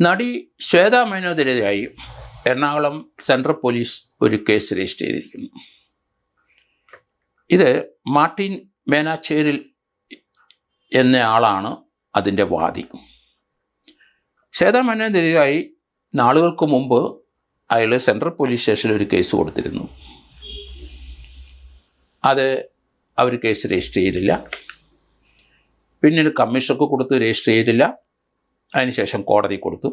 നടി Shweta മേനോനെതിരായി Ernakulam central police ഒരു case register ചെയ്തിരിക്കുന്നു. ഇത് മാർട്ടിൻ മേനാച്ചേരിൽ എന്നയാളാണ് അതിൻ്റെ വാദി. ശ്വേതാ മേനോനെതിരായി നാളുകൾക്ക് മുമ്പ് അയാൾ സെൻട്രൽ പോലീസ് സ്റ്റേഷനിൽ ഒരു കേസ് കൊടുത്തിരുന്നു. അത് അവർ കേസ് രജിസ്റ്റർ ചെയ്തില്ല. പിന്നീട് കമ്മീഷണർക്ക് കൊടുത്ത് രജിസ്റ്റർ ചെയ്തില്ല. അതിനുശേഷം കോടതി കൊടുത്തു.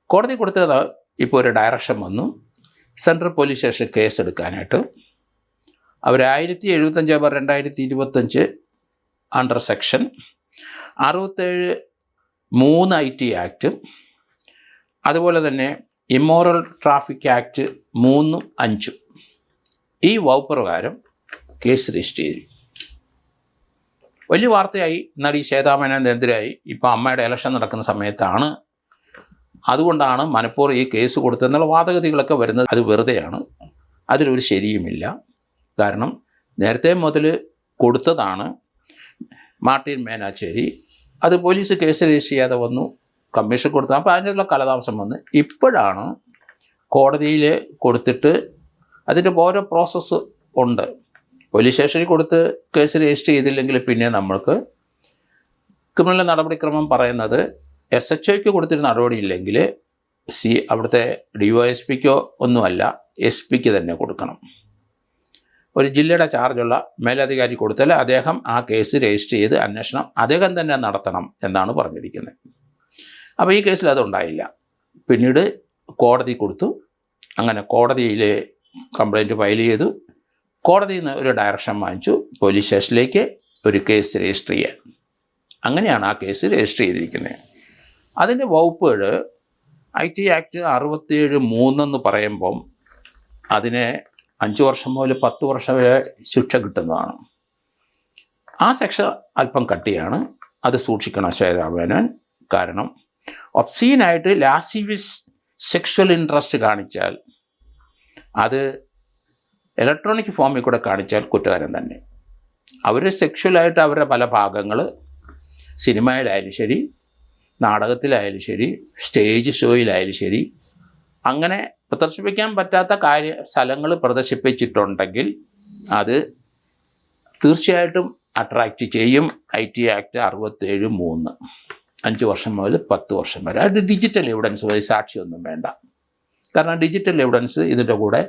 കോടതി കൊടുത്തത് ഇപ്പോൾ ഒരു ഡയറക്ഷൻ വന്നു സെൻട്രൽ പോലീസ് സ്റ്റേഷൻ കേസ് എടുക്കാനായിട്ട്. അവർ 1075/2025 അണ്ടർ സെക്ഷൻ 67(3) IT ആക്ട്, അതുപോലെ തന്നെ ഇമ്മോറൽ ട്രാഫിക് ആക്ട് 3, 5 ഈ വകുപ്പ് പ്രകാരം കേസ് രജിസ്റ്റർ ചെയ്തു. വലിയ വാർത്തയായി. നടി ശ്വേതാ മേനോനെതിരായി ഇപ്പോൾ അമ്മയുടെ ഇലക്ഷൻ നടക്കുന്ന സമയത്താണ്. അതുകൊണ്ടാണ് മനഃപൂർവ്വം ഈ കേസ് കൊടുത്തതെന്നുള്ള വാദഗതികളൊക്കെ വരുന്നത്. അത് വെറുതെയാണ്. അതിലൊരു ശരിയുമില്ല. കാരണം നേരത്തെ മുതൽ കൊടുത്തതാണ് മാർട്ടിൻ മേനാച്ചേരി. അത് പോലീസ് കേസ് രജിസ്റ്റർ ചെയ്യാതെ വന്നു, കമ്മീഷൻ കൊടുത്തു. അപ്പോൾ അതിനുള്ള കാലതാമസം വന്ന് ഇപ്പോഴാണ് കോടതിയിൽ കൊടുത്തിട്ട് അതിൻ്റെ ഓരോ പ്രോസസ്സ് ഉണ്ട്. പോലീസ് സ്റ്റേഷനിൽ കൊടുത്ത് കേസ് രജിസ്റ്റർ ചെയ്തില്ലെങ്കിൽ പിന്നെ നമ്മൾക്ക് ക്രിമിനൽ നടപടിക്രമം പറയുന്നത് SHOയ്ക്ക് കൊടുത്തിട്ട് നടപടിയില്ലെങ്കിൽ അവിടുത്തെ DYSPക്കോ ഒന്നുമല്ല, SP തന്നെ കൊടുക്കണം. ഒരു ജില്ലയുടെ ചാർജുള്ള മേലധികാരി കൊടുത്താൽ അദ്ദേഹം ആ കേസ് രജിസ്റ്റർ ചെയ്ത് അന്വേഷണം അദ്ദേഹം തന്നെ നടത്തണം എന്നാണ് പറഞ്ഞിരിക്കുന്നത്. അപ്പോൾ ഈ കേസിൽ അതുണ്ടായില്ല. പിന്നീട് കോടതി കൊടുത്തു. അങ്ങനെ കോടതിയിൽ കംപ്ലയിൻറ്റ് ഫയൽ ചെയ്തു. കോടതിയിൽ നിന്ന് ഒരു ഡയറക്ഷൻ വാങ്ങിച്ചു പോലീസ് സ്റ്റേഷനിലേക്ക് ഒരു കേസ് രജിസ്റ്റർ ചെയ്യാൻ. അങ്ങനെയാണ് ആ കേസ് രജിസ്റ്റർ ചെയ്തിരിക്കുന്നത്. അതിൻ്റെ വകുപ്പുകൾ IT ആക്ട് 67(3) എന്ന് പറയുമ്പം അതിന് 5 വർഷം മുതൽ 10 വർഷം വരെ ശിക്ഷ കിട്ടുന്നതാണ്. ആ സെക്ഷൻ അല്പം കട്ടിയാണ്. അത് സൂക്ഷിക്കണം ശ്വേതാ മേനോൻ. കാരണം ഒബ്സീനായിട്ട് ലാസ്സീവിയസ് സെക്ഷൽ ഇൻട്രസ്റ്റ് കാണിച്ചാൽ, അത് ഇലക്ട്രോണിക് ഫോമിൽ കൂടെ കാണിച്ചാൽ കുറ്റകരം തന്നെ. അവർ സെക്ഷലായിട്ട് അവരുടെ പല ഭാഗങ്ങൾ സിനിമയിലായാലും ശരി, നാടകത്തിലായാലും ശരി, സ്റ്റേജ് ഷോയിലായാലും ശരി, അങ്ങനെ പ്രദർശിപ്പിക്കാൻ പറ്റാത്ത സ്ഥലങ്ങൾ പ്രദർശിപ്പിച്ചിട്ടുണ്ടെങ്കിൽ അത് തീർച്ചയായിട്ടും അട്രാക്റ്റ് ചെയ്യും. IT ആക്ട് 67(3) 5 വർഷം മുതൽ 10 വർഷം വരെ. അത് ഡിജിറ്റൽ എവിഡൻസ് വഴി, സാക്ഷിയൊന്നും വേണ്ട. കാരണം ഡിജിറ്റൽ എവിഡൻസ് ഇതിൻ്റെ കൂടെ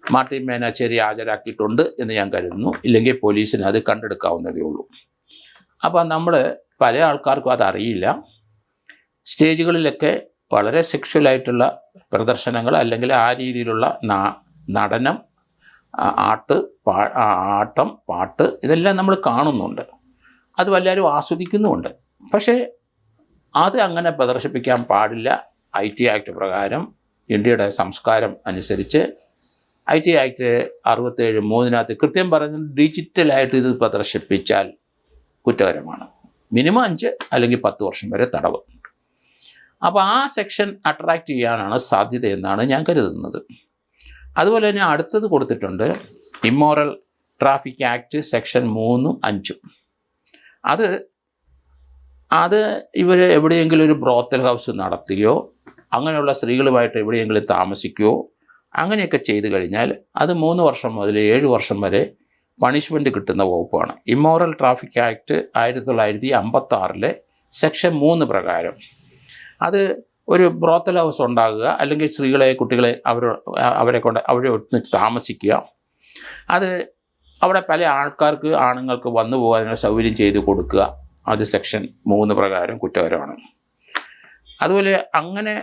മാർട്ടിൻ മേനാച്ചേരി ഹാജരാക്കിയിട്ടുണ്ട് എന്ന് ഞാൻ കരുതുന്നു. ഇല്ലെങ്കിൽ പോലീസിന് അത് കണ്ടെടുക്കാവുന്നതേ ഉള്ളൂ. അപ്പോൾ നമ്മൾ പല ആൾക്കാർക്കും അതറിയില്ല. സ്റ്റേജുകളിലൊക്കെ വളരെ സെക്ഷലായിട്ടുള്ള പ്രദർശനങ്ങൾ അല്ലെങ്കിൽ ആ രീതിയിലുള്ള നടനം, ആട്ടം, പാട്ട് ഇതെല്ലാം നമ്മൾ കാണുന്നുണ്ട്. അത് എല്ലാവരും ആസ്വദിക്കുന്നുമുണ്ട്. പക്ഷേ അത് അങ്ങനെ പ്രദർശിപ്പിക്കാൻ പാടില്ല. IT ആക്ട് പ്രകാരം ഇന്ത്യയുടെ സംസ്കാരം അനുസരിച്ച് IT ആക്ട് 67(3) കൃത്യം പറഞ്ഞ് ഡിജിറ്റലായിട്ട് ഇത് പ്രദർശിപ്പിച്ചാൽ കുറ്റകരമാണ്. മിനിമം 5 അല്ലെങ്കിൽ 10 വർഷം വരെ തടവ്. അപ്പോൾ ആ സെക്ഷൻ അട്രാക്റ്റ് ചെയ്യാനാണ് സാധ്യതയെന്നാണ് ഞാൻ കരുതുന്നത്. അതുപോലെ തന്നെ അടുത്തത് കൊടുത്തിട്ടുണ്ട് ഇമ്മോറൽ ട്രാഫിക് ആക്ട് സെക്ഷൻ 3, 5. അത് ഇവർ എവിടെയെങ്കിലും ഒരു ബ്രോത്തൽ ഹൗസ് നടത്തുകയോ അങ്ങനെയുള്ള സ്ത്രീകളുമായിട്ട് എവിടെയെങ്കിലും താമസിക്കുകയോ അങ്ങനെയൊക്കെ ചെയ്തു കഴിഞ്ഞാൽ അത് 3 വർഷം മുതൽ 7 വർഷം വരെ പണിഷ്മെൻറ്റ് കിട്ടുന്ന വകുപ്പാണ്. ഇമ്മോറൽ ട്രാഫിക് ആക്ട് 1956 സെക്ഷൻ 3 പ്രകാരം അത് ഒരു ബ്രോത്തൽ ഹൗസ് ഉണ്ടാകുക, അല്ലെങ്കിൽ സ്ത്രീകളെ, കുട്ടികളെ അവരെ ഒന്നിച്ച് താമസിക്കുക, അത് അവിടെ പല ആണുങ്ങൾക്ക് വന്നു പോകാനുള്ള സൗകര്യം ചെയ്ത് കൊടുക്കുക, അത് സെക്ഷൻ 3 പ്രകാരം കുറ്റകരമാണ്. അതുപോലെ അങ്ങനെ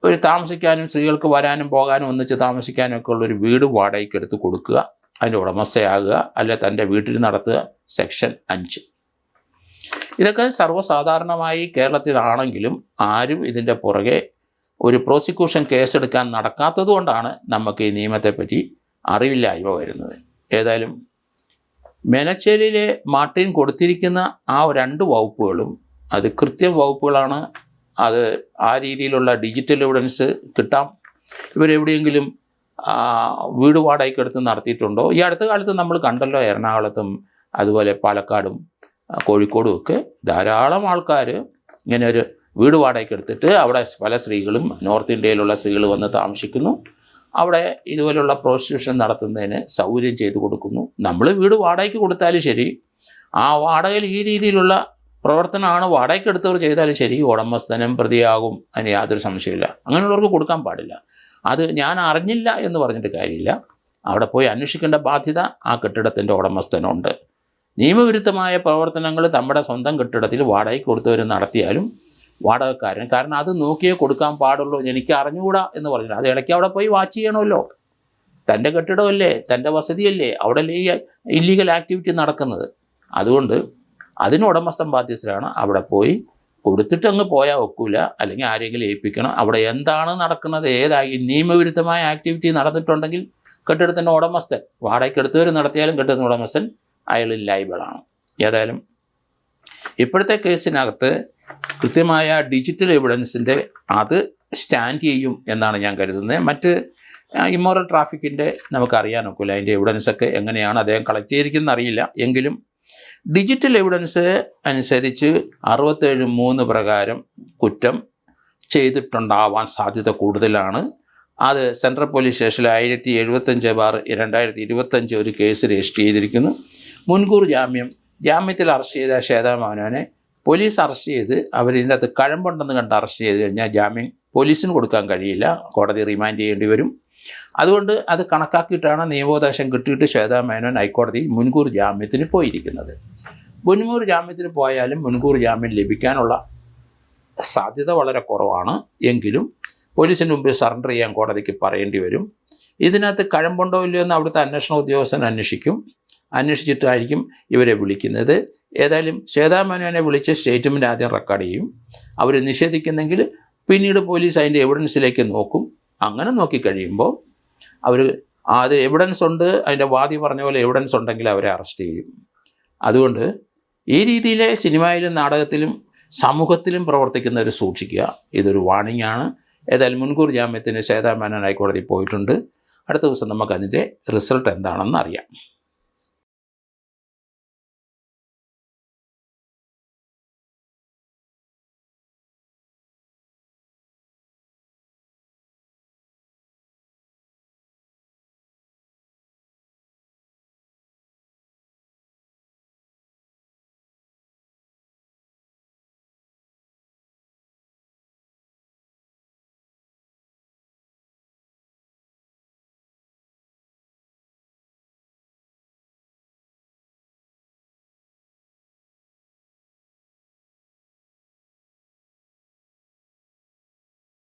ഒരു താമസിക്കാനും സ്ത്രീകൾക്ക് വരാനും പോകാനും ഒന്നിച്ച് താമസിക്കാനും ഒക്കെ ഉള്ളൊരു വീട് വാടകയ്ക്ക് എടുത്ത് കൊടുക്കുക, അതിൻ്റെ ഉടമസ്ഥയാകുക, അല്ലെ തൻ്റെ വീട്ടിൽ നടത്തുക, സെക്ഷൻ 5. ഇതൊക്കെ സർവ്വസാധാരണമായി കേരളത്തിലാണെങ്കിലും ആരും ഇതിൻ്റെ പുറകെ ഒരു പ്രോസിക്യൂഷൻ കേസെടുക്കാൻ നടക്കാത്തത് കൊണ്ടാണ് നമുക്ക് ഈ നിയമത്തെപ്പറ്റി അറിവില്ലായ്മ വരുന്നത്. ഏതായാലും മേനാച്ചേരിയിലെ മാർട്ടിൻ കൊടുത്തിരിക്കുന്ന ആ 2 വകുപ്പുകളും അത് കൃത്യ വകുപ്പുകളാണ്. അത് ആ രീതിയിലുള്ള ഡിജിറ്റൽ എവിഡൻസ് കിട്ടാം. ഇവരെവിടെയെങ്കിലും വീട് വാടകയ്ക്കെടുത്ത് നടത്തിയിട്ടുണ്ടോ? ഈ അടുത്ത കാലത്ത് നമ്മൾ കണ്ടല്ലോ, എറണാകുളത്തും അതുപോലെ പാലക്കാടും കോഴിക്കോടും ഒക്കെ ധാരാളം ആൾക്കാർ ഇങ്ങനെ ഒരു വീട് വാടകയ്ക്ക് എടുത്തിട്ട് അവിടെ പല സ്ത്രീകളും നോർത്ത് ഇന്ത്യയിലുള്ള സ്ത്രീകൾ വന്ന് താമസിക്കുന്നു. അവിടെ ഇതുപോലുള്ള പ്രോസ്റ്റിറ്റ്യൂഷൻ നടത്തുന്നതിന് സൗകര്യം ചെയ്തു കൊടുക്കുന്നു. നമ്മൾ വീട് വാടകയ്ക്ക് കൊടുത്താലും ശരി, ആ വാടകയിൽ ഈ രീതിയിലുള്ള പ്രവർത്തനമാണ് വാടകയ്ക്ക് എടുത്തവർ ചെയ്താലും ശരി, ഉടമസ്ഥനും പ്രതിയാകും. അതിന് യാതൊരു സംശയമില്ല. അങ്ങനെയുള്ളവർക്ക് കൊടുക്കാൻ പാടില്ല. അത് ഞാൻ അറിഞ്ഞില്ല എന്ന് പറഞ്ഞിട്ട് കാര്യമില്ല. അവിടെ പോയി അന്വേഷിക്കേണ്ട ബാധ്യത ആ കെട്ടിടത്തിൻ്റെ ഉടമസ്ഥനുണ്ട്. നിയമവിരുദ്ധമായ പ്രവർത്തനങ്ങൾ നമ്മുടെ സ്വന്തം കെട്ടിടത്തിൽ വാടകയ്ക്ക് കൊടുത്തവർ നടത്തിയാലും വാടകക്കാരൻ, കാരണം അത് നോക്കിയേ കൊടുക്കാൻ പാടുള്ളൂ, എനിക്ക് അറിഞ്ഞുകൂടാ എന്ന് പറഞ്ഞില്ല. അത് ഇടയ്ക്ക് അവിടെ പോയി വാച്ച് ചെയ്യണമല്ലോ. തൻ്റെ കെട്ടിടമല്ലേ, തൻ്റെ വസതിയല്ലേ, അവിടെയല്ലേ ഈ ഇല്ലീഗൽ ആക്ടിവിറ്റി നടക്കുന്നത്. അതുകൊണ്ട് അതിന് ഉടമസ്ഥൻ ബാധ്യസ്ഥരാണ്. അവിടെ പോയി കൊടുത്തിട്ട് അങ്ങ് പോയാൽ ഒക്കില്ല, അല്ലെങ്കിൽ ആരെങ്കിലും ഏൽപ്പിക്കണം. അവിടെ എന്താണ് നടക്കുന്നത്, ഏതായി നിയമവിരുദ്ധമായ ആക്ടിവിറ്റി നടന്നിട്ടുണ്ടെങ്കിൽ കെട്ടിടത്തിൻ്റെ ഉടമസ്ഥൻ, വാടകയ്ക്ക് എടുത്തവർ നടത്തിയാലും കെട്ടിടത്തിൻ്റെ ഉടമസ്ഥൻ അയാൾ ലയബിളാണ്. ഏതായാലും ഇപ്പോഴത്തെ കേസിനകത്ത് കൃത്യമായ ഡിജിറ്റൽ എവിഡൻസിൻ്റെ അത് സ്റ്റാൻഡ് ചെയ്യും എന്നാണ് ഞാൻ കരുതുന്നത്. മറ്റ് ഇമ്മോറൽ ട്രാഫിക്കിൻ്റെ നമുക്കറിയാൻ ഒക്കില്ല, അതിൻ്റെ എവിഡൻസൊക്കെ എങ്ങനെയാണ് അദ്ദേഹം കളക്ട് ചെയ്തിരിക്കുന്നത് അറിയില്ല. എങ്കിലും ഡിജിറ്റൽ എവിഡൻസ് അനുസരിച്ച് 67(3) പ്രകാരം കുറ്റം ചെയ്തിട്ടുണ്ടാവാൻ സാധ്യത കൂടുതലാണ്. അത് സെൻട്രൽ പോലീസ് സ്റ്റേഷനിൽ 1075/2025 ഒരു കേസ് രജിസ്റ്റർ ചെയ്തിരിക്കുന്നു. മുൻകൂർ ജാമ്യത്തിൽ അറസ്റ്റ് ചെയ്ത ശ്വേതാ മേനോനെ പോലീസ് അറസ്റ്റ് ചെയ്ത് അവരിതിൻ്റെ അകത്ത് കഴമ്പുണ്ടെന്ന് കണ്ട് അറസ്റ്റ് ചെയ്ത് കഴിഞ്ഞാൽ ജാമ്യം പോലീസിന് കൊടുക്കാൻ കഴിയില്ല, കോടതി റിമാൻഡ് ചെയ്യേണ്ടി വരും. അതുകൊണ്ട് അത് കണക്കാക്കിയിട്ടാണ് നിയമോപദേശം കിട്ടിയിട്ട് ശ്വേതാ മേനോൻ ഹൈക്കോടതി മുൻകൂർ ജാമ്യത്തിന് പോയിരിക്കുന്നത്. മുൻകൂർ ജാമ്യത്തിന് പോയാലും മുൻകൂർ ജാമ്യം ലഭിക്കാനുള്ള സാധ്യത വളരെ കുറവാണ്. എങ്കിലും പോലീസിന് മുമ്പിൽ സറണ്ടർ ചെയ്യാൻ കോടതിക്ക് പറയേണ്ടി വരും. ഇതിനകത്ത് കഴമ്പുണ്ടോ ഇല്ലയോ എന്ന് അവിടുത്തെ അന്വേഷണ ഉദ്യോഗസ്ഥൻ അന്വേഷിക്കും. അന്വേഷിച്ചിട്ടായിരിക്കും ഇവരെ വിളിക്കുന്നത്. ഏതായാലും ശ്വേതാ മേനോനെ വിളിച്ച് സ്റ്റേറ്റ്മെൻറ്റ് ആദ്യം റെക്കോർഡ് ചെയ്യും. അവർ നിഷേധിക്കുന്നെങ്കിൽ പിന്നീട് പോലീസ് അതിൻ്റെ എവിഡൻസിലേക്ക് നോക്കും. അങ്ങനെ നോക്കിക്കഴിയുമ്പോൾ അവർ അത് എവിഡൻസ് ഉണ്ട്, അതിൻ്റെ വാദി പറഞ്ഞ പോലെ എവിഡൻസ് ഉണ്ടെങ്കിൽ അവരെ അറസ്റ്റ് ചെയ്യും. അതുകൊണ്ട് ഈ രീതിയിലെ സിനിമയിലും നാടകത്തിലും സമൂഹത്തിലും പ്രവർത്തിക്കുന്നവർ സൂക്ഷിക്കുക. ഇതൊരു വാണിംഗ് ആണ്. ഏതായാലും മുൻകൂർ ജാമ്യത്തിന് ശ്വേതാ മേനോൻ ഹൈക്കോടതി പോയിട്ടുണ്ട്. അടുത്ത ദിവസം നമുക്ക് അതിൻ്റെ റിസൾട്ട് എന്താണെന്ന് അറിയാം.